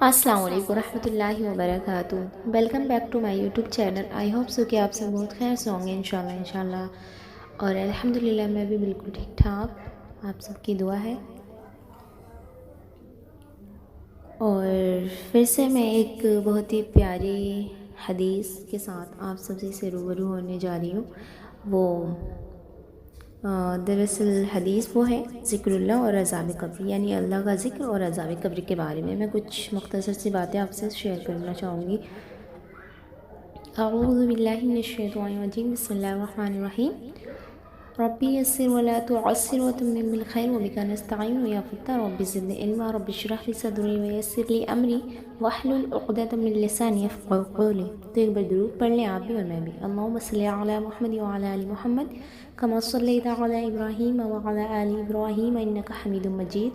السلام علیکم ورحمۃ اللہ وبرکاتہ۔ Welcome back to my YouTube channel. I hope so کہ آپ سب بہت خیر سے ہوں گے انشاءاللہ اور الحمدللہ میں بھی بالکل ٹھیک ٹھاک، آپ سب کی دعا ہے۔ اور پھر سے میں ایک بہت ہی پیاری حدیث کے ساتھ آپ سب سے روبرو ہونے جا رہی ہوں۔ وہ دراصل حدیث وہ ہے ذکر اللہ اور عذاب قبر، یعنی اللہ کا ذکر اور عذاب قبر کے بارے میں کچھ مختصر سی باتیں آپ سے شیئر کرنا چاہوں گی۔ اعوذ باللہ من الشیطان الرجیم، بسم اللہ الرحمن الرحیم۔ ربی یسر ولا تعسر وتمم بالخیر وبک نستعین یا فتاح رب زدنی علما رب اشرح لی صدری ویسر لی امری واحلل عقدۃ من لسانی یفقہوا قولی۔ تو ایک بار درود پڑھ لیں آپ بھی اور میں بھی۔ اللہم صلی علی محمد وعلی آل محمد کما صلیت علی ابراہیم وعلی آل ابراہیم انک حمید مجید۔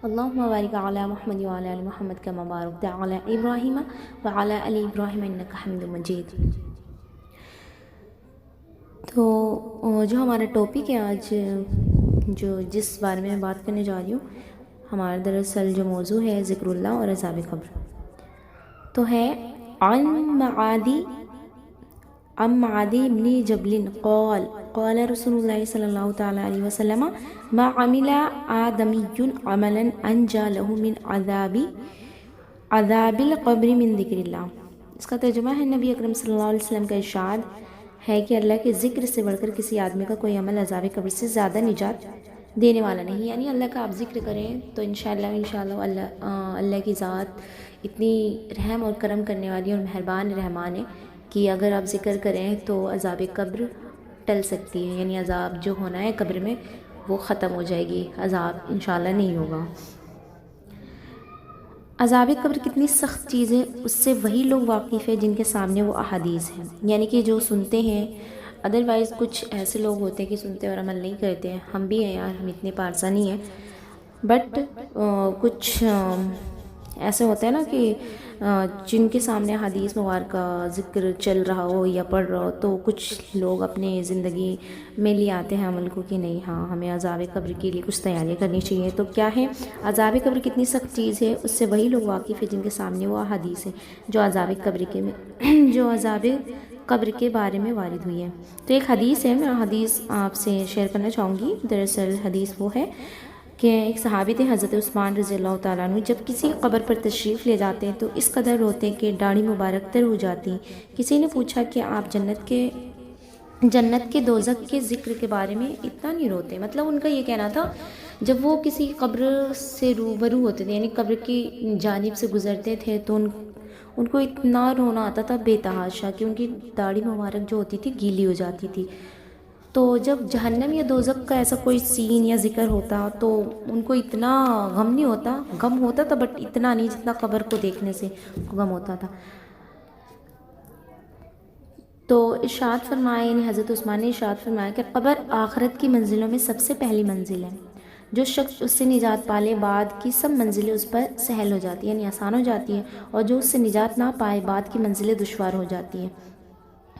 اللہم بارک علی محمد وعلی آل محمد کما بارکت علی ابراہیم وعلی آل ابراہیم انک حمید مجید۔ تو جو ہمارا ٹاپک ہے آج، جس بارے میں بات کرنے جا رہی ہوں، ہمارا دراصل جو موضوع ہے ذکر اللہ اور عذاب قبر، تو ہے عن معادی ابن جبل قال قال رسول اللہ صلی اللہ تعالی علیہ وسلم ما عمل آدمی عملا انجا له من عذاب القبر من ذکر اللہ۔ اس کا ترجمہ ہے، نبی اکرم صلی اللہ علیہ وسلم کا ارشاد ہے کہ اللہ کے ذکر سے بڑھ کر کسی آدمی کا کوئی عمل عذاب قبر سے زیادہ نجات دینے والا نہیں۔ یعنی اللہ کا آپ ذکر کریں تو انشاءاللہ اللہ کی ذات اتنی رحم اور کرم کرنے والی اور مہربان رحمان ہے کہ اگر آپ ذکر کریں تو عذاب قبر ٹل سکتی ہے، یعنی عذاب جو ہونا ہے قبر میں وہ ختم ہو جائے گی، عذاب انشاءاللہ نہیں ہوگا۔ عذاب قبر کتنی سخت چیز ہے اس سے وہی لوگ واقف ہیں جن کے سامنے وہ احادیث ہیں، یعنی کہ جو سنتے ہیں۔ ادروائز کچھ ایسے لوگ ہوتے ہیں کہ سنتے اور عمل نہیں کرتے ہیں، ہم بھی ہیں یار، ہم اتنے پارسا نہیں ہیں، بٹ کچھ ایسے ہوتے ہیں نا کہ جن کے سامنے حدیث مبارکہ ذکر چل رہا ہو یا پڑھ رہا ہو تو کچھ لوگ اپنے زندگی میں لے آتے ہیں عمل کو کہ نہیں، ہاں ہمیں عذاب قبر کے لیے کچھ تیاریاں کرنی چاہیے۔ تو کیا ہے عذاب قبر کتنی سخت چیز ہے اس سے وہی لوگ واقف ہیں جن کے سامنے وہ حدیث ہے جو عذاب قبر کے بارے میں وارد ہوئی ہے۔ تو ایک حدیث ہے، میں حدیث آپ سے شیئر کرنا چاہوں گی۔ دراصل حدیث وہ ہے کہ ایک صحابی تھے حضرت عثمان رضی اللہ تعالیٰ عنہ، جب کسی قبر پر تشریف لے جاتے ہیں تو اس قدر روتے کہ داڑھی مبارک تر ہو جاتی۔ کسی نے پوچھا کہ آپ جنت کے دوزخ کے ذکر کے بارے میں اتنا نہیں روتے؟ مطلب ان کا یہ کہنا تھا جب وہ کسی قبر سے روبرو ہوتے تھے، یعنی قبر کی جانب سے گزرتے تھے تو ان کو اتنا رونا آتا تھا بے تحاشا کہ ان کی داڑھی مبارک جو ہوتی تھی گیلی ہو جاتی تھی۔ تو جب جہنم یا دوزخ کا ایسا کوئی سین یا ذکر ہوتا تو ان کو اتنا غم نہیں ہوتا، غم ہوتا تھا بٹ اتنا نہیں جتنا قبر کو دیکھنے سے غم ہوتا تھا۔ تو ارشاد فرمایا، یعنی حضرت عثمان نے ارشاد فرمایا کہ قبر آخرت کی منزلوں میں سب سے پہلی منزل ہے، جو شخص اس سے نجات پالے بعد کی سب منزلیں اس پر سہل ہو جاتی ہیں، یعنی آسان ہو جاتی ہیں، اور جو اس سے نجات نہ پائے بعد کی منزلیں دشوار ہو جاتی ہیں۔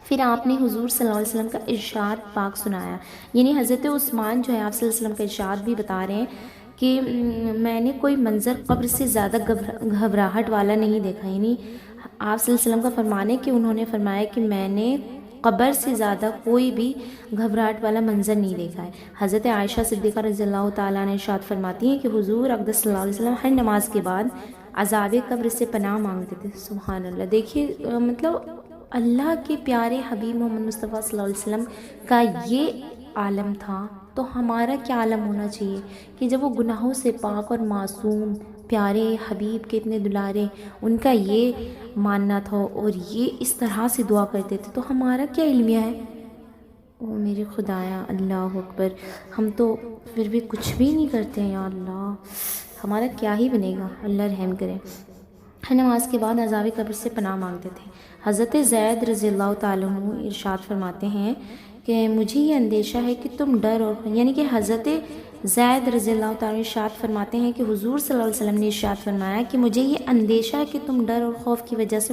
پھر آپ نے حضور صلی اللہ علیہ وسلم کا ارشاد پاک سنایا، یعنی حضرت عثمان جو ہے آپ صلی اللہ علیہ وسلم کا ارشاد بھی بتا رہے ہیں کہ میں نے کوئی منظر قبر سے زیادہ گھبراہٹ والا نہیں دیکھا۔ یعنی آپ صلی اللہ علیہ وسلم کا فرمان ہے کہ انہوں نے فرمایا کہ میں نے قبر سے زیادہ کوئی بھی گھبراہٹ والا منظر نہیں دیکھا ہے۔ حضرت عائشہ صدیقہ رضی اللہ تعالیٰ نے ارشاد فرماتی ہیں کہ حضور اقدس صلی اللہ علیہ وسلم ہر نماز کے بعد عذاب قبر سے پناہ مانگتے تھے۔ سبحان اللہ! دیکھیے مطلب اللہ کے پیارے حبیب محمد مصطفیٰ صلی اللہ علیہ وسلم کا یہ عالم تھا تو ہمارا کیا عالم ہونا چاہیے کہ جب وہ گناہوں سے پاک اور معصوم پیارے حبیب کے اتنے دلارے، ان کا یہ ماننا تھا اور یہ اس طرح سے دعا کرتے تھے، تو ہمارا کیا علمیہ ہے؟ او میرے خدایا، اللہ اکبر! ہم تو پھر بھی کچھ بھی نہیں کرتے ہیں، یا اللہ ہمارا کیا ہی بنے گا، اللہ رحم کرے۔ ہر نماز کے بعد عذاب قبر سے پناہ مانگتے تھے۔ حضرت زید رضی اللہ تعالیٰ عنہ ارشاد فرماتے ہیں کہ مجھے یہ اندیشہ ہے کہ تم ڈر اور، یعنی کہ حضرت زید رضی اللہ تعالیٰ ارشاد فرماتے ہیں کہ حضور صلی اللہ علیہ وسلم نے ارشاد فرمایا کہ مجھے یہ اندیشہ ہے کہ تم ڈر اور خوف کی وجہ سے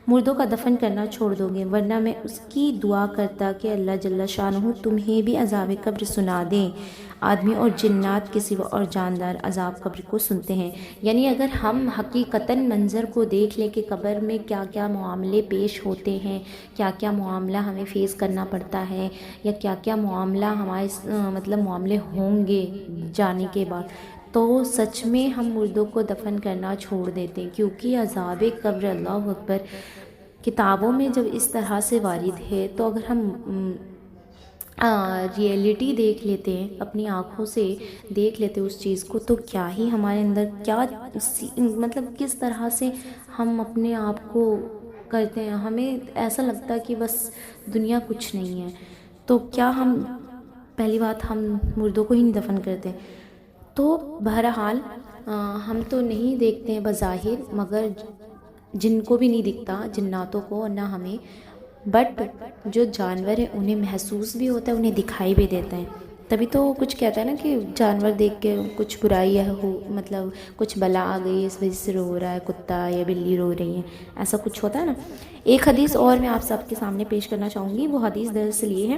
مردوں کا دفن کرنا چھوڑ دو گے، ورنہ میں اس کی دعا کرتا کہ اللہ جل شانہ تمہیں بھی عذاب قبر سنا دیں۔ آدمی اور جنات کے سوا اور جاندار عذاب قبر کو سنتے ہیں۔ یعنی اگر ہم حقیقتاً منظر کو دیکھ لیں کہ قبر میں کیا کیا معاملے پیش ہوتے ہیں، کیا کیا معاملہ ہمیں فیس کرنا پڑتا ہے، یا کیا کیا معاملہ ہمارے معاملے ہوں گے جانے کے بعد، تو سچ میں ہم مردوں کو دفن کرنا چھوڑ دیتے ہیں، کیونکہ عذاب قبر، اللہ اکبر، کتابوں میں جب اس طرح سے وارد ہے تو اگر ہم ریئلٹی دیکھ لیتے ہیں، اپنی آنکھوں سے دیکھ لیتے اس چیز کو، تو کیا ہی ہمارے اندر کیا کس طرح سے ہم اپنے آپ کو کرتے ہیں، ہمیں ایسا لگتا ہے کہ بس دنیا کچھ نہیں ہے۔ تو کیا ہم پہلی بات ہم مردوں کو ہی نہیں دفن کرتے؟ تو بہرحال ہم تو نہیں دیکھتے ہیں بظاہر، مگر جن کو بھی نہیں دکھتا، جناتوں کو نہ ہمیں، بٹ جو جانور ہیں انہیں محسوس بھی ہوتا ہے، انہیں دکھائی بھی دیتا ہے۔ تبھی تو کچھ کہتا ہے نا کہ جانور دیکھ کے کچھ برائی ہو، کچھ بلا آ گئی اس وجہ سے رو رہا ہے کتا یا بلی رو رہی ہے، ایسا کچھ ہوتا ہے نا۔ ایک حدیث اور میں آپ سب کے سامنے پیش کرنا چاہوں گی، وہ حدیث دراصل یہ ہے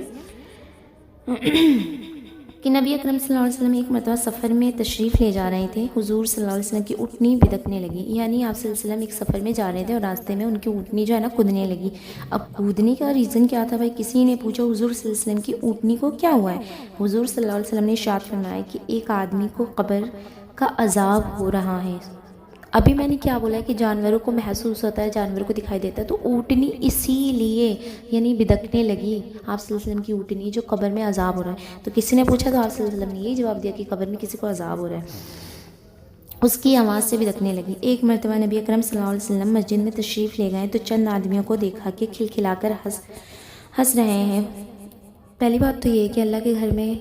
کہ نبی اکرم صلی اللہ علیہ وسلم ایک مرتبہ سفر میں تشریف لے جا رہے تھے، حضور صلی اللہ علیہ وسلم کی اونٹنی بدکنے لگی، یعنی آپ صلی اللہ علیہ وسلم ایک سفر میں جا رہے تھے اور راستے میں ان کی اونٹنی جو ہے نا کودنے لگی۔ اب کودنے کا ریزن کیا تھا بھائی؟ کسی نے پوچھا حضور صلی اللہ علیہ وسلم کی اونٹنی کو کیا ہوا ہے؟ حضور صلی اللہ علیہ وسلم نے ارشاد فرمایا کہ ایک آدمی کو قبر کا عذاب ہو رہا ہے۔ ابھی میں نے کیا بولا ہے کہ جانوروں کو محسوس ہوتا ہے، جانوروں کو دکھائی دیتا ہے، تو اونٹنی اسی لیے یعنی بدکنے لگی آپ صلی اللہ علیہ وسلم کی اونٹنی جو قبر میں عذاب ہو رہا ہے۔ تو کسی نے پوچھا تو آپ صلی اللہ علیہ وسلم نے یہی جواب دیا کہ قبر میں کسی کو عذاب ہو رہا ہے، اس کی آواز سے بدکنے لگی۔ ایک مرتبہ نبی اکرم صلی اللہ علیہ وسلم مسجد میں تشریف لے گئے تو چند آدمیوں کو دیکھا کہ کھلکھلا کر ہنس رہے ہیں۔ پہلی بات تو یہ کہ اللہ کے گھر میں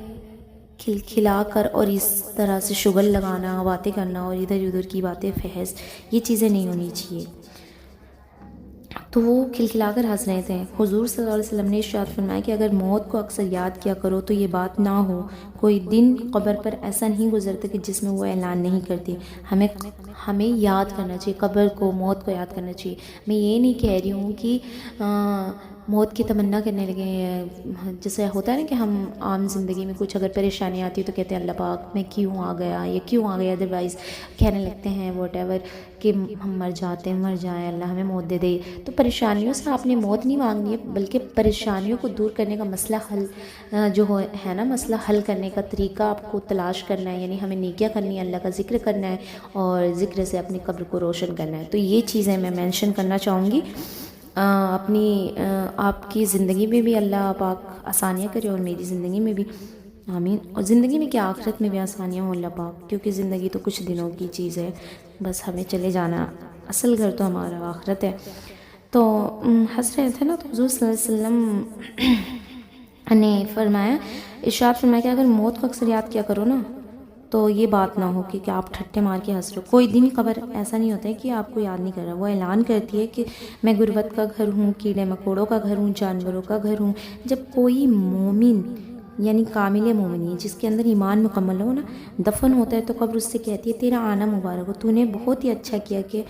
کھلکھلا کر اور اس طرح سے شغل لگانا، باتیں کرنا اور ادھر ادھر کی باتیں فحش، یہ چیزیں نہیں ہونی چاہیے۔ تو وہ کھلکھلا کر ہنس رہے تھے۔ حضور صلی اللہ علیہ وسلم نے ارشاد فرمایا کہ اگر موت کو اکثر یاد کیا کرو تو یہ بات نہ ہو، کوئی دن قبر پر ایسا نہیں گزرتا کہ جس میں وہ اعلان نہیں کرتی۔ ہمیں یاد کرنا چاہیے قبر کو، موت کو یاد کرنا چاہیے۔ میں یہ نہیں کہہ رہی ہوں کہ موت کی تمنا کرنے لگے ہیں، جیسے ہوتا ہے نا کہ ہم عام زندگی میں کچھ اگر پریشانی آتی ہے تو کہتے ہیں اللہ پاک میں کیوں آ گیا، یہ کیوں آ گیا، ادروائز کہنے لگتے ہیں واٹ ایور کہ ہم مر جاتے ہیں، مر جائیں، اللہ ہمیں موت دے دے۔ تو پریشانیوں سے آپ نے موت نہیں مانگنی ہے، بلکہ پریشانیوں کو دور کرنے کا مسئلہ حل جو ہے نا، مسئلہ حل کرنے کا طریقہ آپ کو تلاش کرنا ہے، یعنی ہمیں نیکیاں کرنی ہے، اللہ کا ذکر کرنا ہے اور ذکر سے اپنی قبر کو روشن کرنا ہے۔ تو یہ چیزیں میں مینشن کرنا چاہوں گی۔ آپ کی زندگی میں بھی اللہ پاک آسانیاں کرے اور میری زندگی میں بھی، آمین۔ اور زندگی میں کیا آخرت میں بھی آسانیاں ہوں اللہ پاک، کیونکہ زندگی تو کچھ دنوں کی چیز ہے، بس ہمیں چلے جانا، اصل گھر تو ہمارا آخرت ہے۔ تو ہنس رہے تھے نا، تو حضور صلی اللہ علیہ وسلم نے فرمایا، ارشاد فرمایا کہ اگر موت کو اکثر یاد کیا کرو نا تو یہ بات نہ ہو کہ آپ ٹھٹے مار کے ہنس رہے ہو۔ کوئی دن قبر ایسا نہیں ہوتا ہے کہ آپ کو یاد نہیں کر رہا، وہ اعلان کرتی ہے کہ میں غربت کا گھر ہوں، کیڑے مکوڑوں کا گھر ہوں، جانوروں کا گھر ہوں۔ جب کوئی مومن یعنی کامل مومنی جس کے اندر ایمان مکمل ہو نا دفن ہوتا ہے، تو قبر اس سے کہتی ہے تیرا آنا مبارک ہو، تو نے بہت ہی اچھا کیا کہ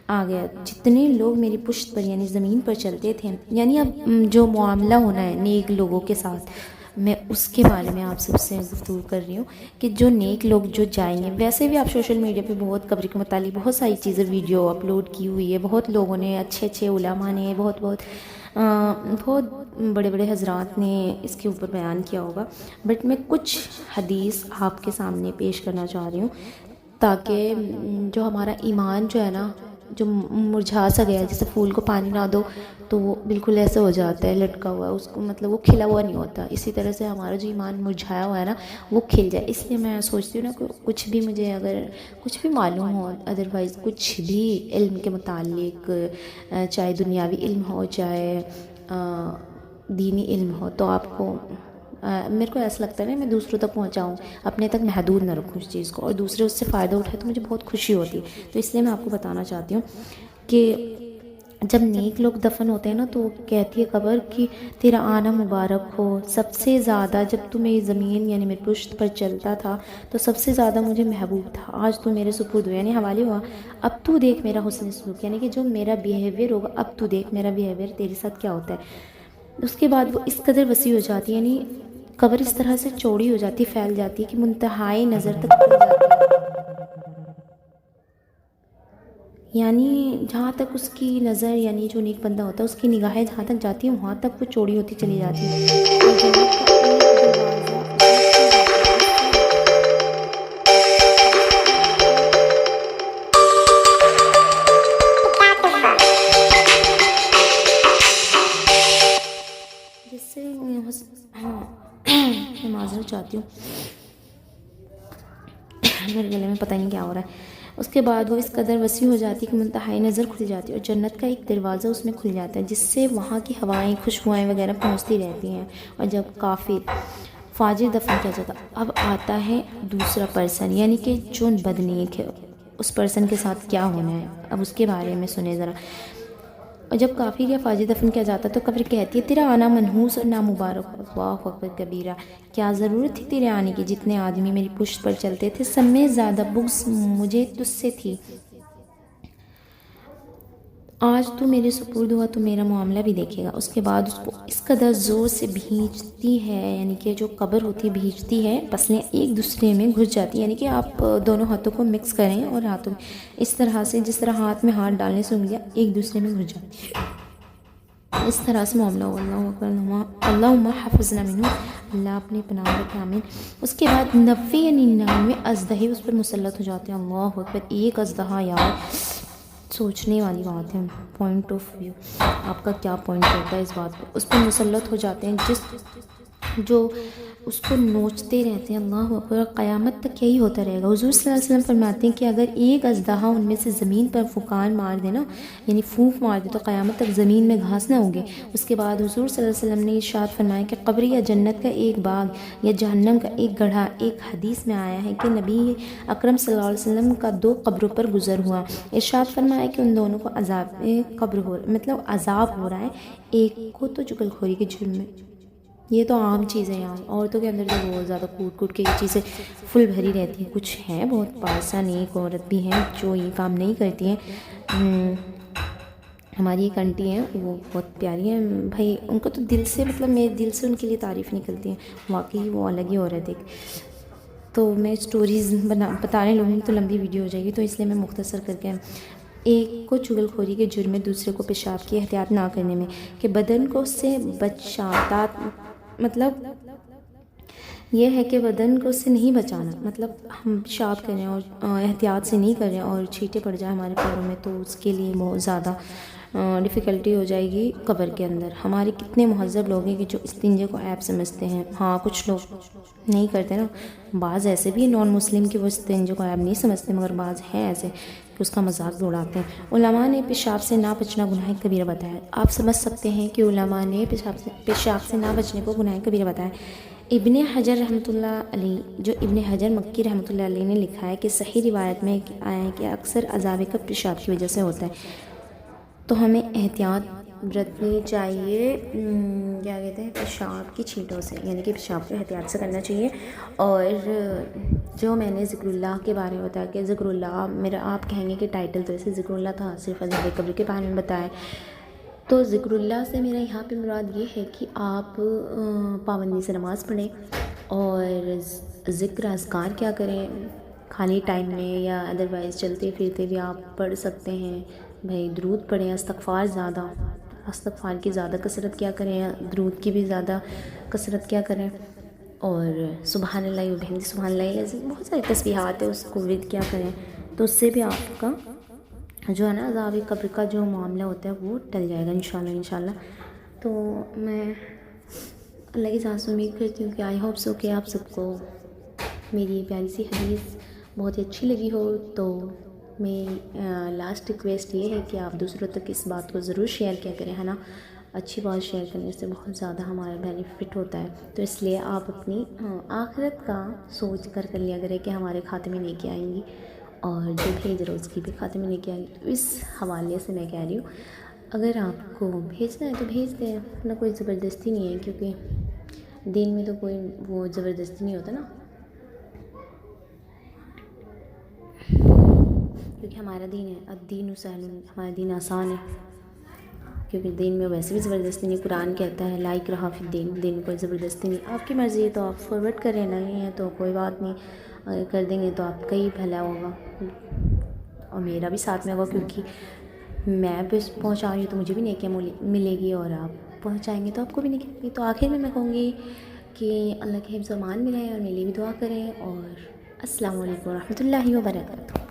آ گیا۔ جتنے لوگ میری پشت پر یعنی زمین پر چلتے تھے، یعنی اب جو معاملہ ہونا ہے نیک لوگوں کے ساتھ، میں اس کے بارے میں آپ سب سے گفتگو کر رہی ہوں کہ جو نیک لوگ جو جائیں گے، ویسے بھی آپ سوشل میڈیا پہ بہت قبر کے متعلق بہت ساری چیزیں ویڈیو اپلوڈ کی ہوئی ہے، بہت لوگوں نے، اچھے علماء نے، بہت بڑے حضرات نے اس کے اوپر بیان کیا ہوگا، بٹ میں کچھ حدیث آپ کے سامنے پیش کرنا چاہ رہی ہوں تاکہ جو ہمارا ایمان جو ہے نا، جو مرجھا سا گیا، جیسے پھول کو پانی نہ دو تو وہ بالکل ایسے ہو جاتا ہے لٹکا ہوا، اس کو وہ کھلا ہوا نہیں ہوتا، اسی طرح سے ہمارا جو ایمان مرجھایا ہوا ہے نا وہ کھل جائے۔ اس لیے میں سوچتی ہوں نا کہ کچھ بھی مجھے اگر کچھ بھی معلوم ہو، ادروائز کچھ بھی علم کے متعلق، چاہے دنیاوی علم ہو چاہے دینی علم ہو، تو آپ کو میرے کو ایسا لگتا ہے نا میں دوسروں تک پہنچاؤں، اپنے تک محدود نہ رکھوں اس چیز کو، اور دوسرے اس سے فائدہ اٹھائے تو مجھے بہت خوشی ہوتی ہے۔ تو اس لیے میں آپ کو بتانا چاہتی ہوں کہ جب نیک لوگ دفن ہوتے ہیں نا تو وہ کہتی ہے قبر کہ تیرا آنا مبارک ہو، سب سے زیادہ جب تو میری زمین یعنی میری پشت پر چلتا تھا تو سب سے زیادہ مجھے محبوب تھا، آج تو میرے سپرد ہوا یعنی حوالے ہوا، اب تو دیکھ میرا حسن سلوک، یعنی کہ جو میرا بیہیویئر ہوگا اب تو دیکھ میرا بیہیویئر تیرے ساتھ کیا ہوتا ہے۔ اس کے بعد وہ اس قدر وسیع ہو جاتی ہے، یعنی قبر اس طرح سے چوڑی ہو جاتی، پھیل جاتی ہے کہ منتہائی نظر تک کھل جاتی ہے، یعنی جہاں تک اس کی نظر یعنی جو نیک بندہ ہوتا ہے اس کی نگاہیں جہاں تک جاتی ہیں وہاں تک وہ چوڑی ہوتی چلی جاتی ہے، اور جنت کا ایک دروازہ اس میں کھل جاتا ہے جس سے میں معذرت چاہتی ہوں، میرے گلے میں پتہ نہیں کیا ہو رہا ہے۔ اس کے بعد وہ اس قدر وسیع ہو جاتی ہے کہ منتہائی نظر کھل جاتی ہے، اور جنت کا ایک دروازہ اس میں کھل جاتا ہے جس سے وہاں کی ہوائیں خوشبوئیں وغیرہ پہنچتی رہتی ہیں۔ اور جب کافر فاجر دفن کیا جاتا اب آتا ہے دوسرا پرسن، یعنی کہ جو بدنیک ہے اس پرسن کے ساتھ کیا ہونا ہے، اب اس کے بارے میں سنیں ذرا۔ اور جب کافر یا فاجر دفن کیا جاتا تو قبر کہتی ہے تیرا آنا منحوس اور نامبارک، اللہ اکبر کبیرہ، کیا ضرورت تھی تیرے آنے کی، جتنے آدمی میری پشت پر چلتے تھے سب میں زیادہ بغض مجھے تجھ سے تھی، آج تو میرے سپرد ہوا تو میرا معاملہ بھی دیکھے گا۔ اس کے بعد اس کو اس قدر زور سے بھینچتی ہے، یعنی کہ جو قبر ہوتی ہے بھینچتی ہے، پسلیاں ایک دوسرے میں گھس جاتی ہیں، یعنی کہ آپ دونوں ہاتھوں کو مکس کریں اور ہاتھوں میں اس طرح سے جس طرح ہاتھ میں ہاتھ ڈالنے سے انگلیاں ایک دوسرے میں گھس جاتی ہے، اس طرح سے معاملہ ہو۔ اللہ اکبر، اللہم حفظنا منہ، اللہ اپنے پناہ رکھے، آمین۔ اس کے بعد 90 یا 99 اژدہے اس پر مسلط ہو جاتے ہیں، اللہ اکبر، ایک اژدہا، یار سوچنے والی بات ہے، پوائنٹ آف ویو آپ کا کیا پوائنٹ ہوتا ہے اس بات پہ، اس پر مسلط ہو جاتے ہیں جو اس کو نوچتے رہتے ہیں، اللہ اکبر، قیامت تک یہی ہوتا رہے گا۔ حضور صلی اللہ علیہ وسلم فرماتے ہیں کہ اگر ایک اژدہا ان میں سے زمین پر پھونکار مار دے نا، یعنی پھونک مار دے، تو قیامت تک زمین میں گھاس نہ ہوگی۔ اس کے بعد حضور صلی اللہ علیہ وسلم نے ارشاد فرمایا کہ قبر یا جنت کا ایک باغ یا جہنم کا ایک گڑھا، ایک حدیث میں آیا ہے کہ نبی اکرم صلی اللہ علیہ وسلم کا 2 قبروں پر گزر ہوا، ارشاد فرمایا کہ ان دونوں کو عذاب قبر عذاب ہو رہا ہے، ایک کو تو چغل خوری کے جرم میں، یہ تو عام چیز ہے یار، عورتوں کے اندر تو بہت زیادہ کوٹ کے یہ چیزیں فل بھری رہتی ہیں، کچھ ہیں بہت پارسا نیک عورت بھی ہیں جو یہ کام نہیں کرتی ہیں، ہماری ایک آنٹی ہیں وہ بہت پیاری ہیں بھائی، ان کو تو دل سے میرے دل سے ان کے لیے تعریف نکلتی ہیں، واقعی وہ الگ ہی عورت ہے۔ تو میں اسٹوریز بتانے لگوں تو لمبی ویڈیو ہو جائے گی، تو اس لیے میں مختصر کر کے، ایک کو چغل خوری کے جرم میں، دوسرے کو پیشاب کی احتیاط نہ کرنے میں، کہ بدن کو اس سے بچاتا، یہ ہے کہ بدن کو اس سے نہیں بچانا، ہم پیشاب کریں اور احتیاط سے نہیں کریں اور چھینٹے پڑ جائیں ہمارے پیروں میں تو اس کے لیے بہت زیادہ ڈیفیکلٹی ہو جائے گی قبر کے اندر۔ ہمارے کتنے مہذب لوگ ہیں کہ جو استنجے کو عیب سمجھتے ہیں، ہاں کچھ لوگ نہیں کرتے نا، بعض ایسے بھی نان مسلم کہ وہ استنجے کو عیب نہیں سمجھتے، مگر بعض ہیں ایسے کہ اس کا مذاق بھی اڑاتے ہیں۔ علماء نے پیشاب سے نہ بچنا گناہ کبیرہ بتایا، آپ سمجھ سکتے ہیں کہ علماء نے پیشاب سے نہ بچنے کو گناہ کبیرہ بتایا۔ ابن حجر رحمۃ اللہ علیہ، جو ابن حجر مکی رحمۃ اللہ علیہ نے لکھا ہے کہ صحیح روایت میں آیا ہے کہ اکثر عذاب قبر پیشاب کی وجہ سے ہوتا ہے، تو ہمیں احتیاط برتنی چاہیے، کیا کہتے ہیں، پیشاب کی چھینٹوں سے، یعنی کہ پیشاب کو احتیاط سے کرنا چاہیے۔ اور جو میں نے ذکر اللہ کے بارے میں بتایا کہ ذکر اللہ میرا، آپ کہیں گے کہ ٹائٹل تو ایسے ذکر اللہ تھا، صرف عذاب قبر کے بارے میں بتایا، تو ذکر اللہ سے میرا یہاں پہ مراد یہ ہے کہ آپ پابندی سے نماز پڑھیں اور ذکر اذکار کیا کریں، خالی ٹائم میں یا ادروائز چلتے پھرتے بھی آپ پڑھ سکتے ہیں، بھائی درود پڑھیں، استغفار کی زیادہ کثرت کیا کریں، درود کی بھی زیادہ کثرت کیا کریں، اور سبحان اللہ وبحمدہ، سبحان اللہ العظیم، بہت ساری تسبیحات ہیں، اس کو ورد کیا کریں، تو اس سے بھی آپ کا جو ہے نا عذاب قبر کا جو معاملہ ہوتا ہے وہ ٹل جائے گا انشاءاللہ۔ تو میں اللہ کی ذات سے امید کرتی ہوں کہ آئی ہوپ سو کہ آپ سب کو میری یہ پیاری سی حدیث بہت ہی اچھی لگی ہو، تو میری لاسٹ ریکویسٹ یہ ہے کہ آپ دوسروں تک اس بات کو ضرور شیئر کیا کریں، ہے نا، اچھی بات شیئر کرنے سے بہت زیادہ ہمارا بینیفٹ ہوتا ہے، تو اس لیے آپ اپنی آخرت کا سوچ کر لیا کریں کہ ہمارے کھاتے میں نیکی آئیں گی، اور جو بھیج رہا اس کی بھی کھاتے میں نیکی آئیں گی، تو اس حوالے سے میں کہہ رہی ہوں اگر آپ کو بھیجنا ہے تو بھیج دیں، نہ کوئی زبردستی نہیں ہے، کیونکہ دین میں تو کوئی وہ زبردستی نہیں ہوتا نا، کیونکہ ہمارا دین ہے الدین سہل، ہمارا دین آسان ہے، کیونکہ دین میں ویسے بھی زبردستی نہیں، قرآن کہتا ہے لا اکراہ فی الدین، دین میں کوئی زبردستی نہیں، آپ کی مرضی ہے تو آپ فارورڈ کریں، نہیں ہے تو کوئی بات نہیں، اگر کر دیں گے تو آپ کا ہی بھلا ہوگا اور میرا بھی ساتھ میں ہوگا، کیونکہ میں بس پہنچا رہی ہوں تو مجھے بھی نیکیاں ملے گی، اور آپ پہنچائیں گے تو آپ کو بھی نیکیاں ملے گی۔ تو آخر میں کہوں گی کہ اللہ کے حفظ و امان میں رہیں اور میرے لیے بھی دعا کریں، اور السلام علیکم ورحمۃ اللہ وبرکاتہ۔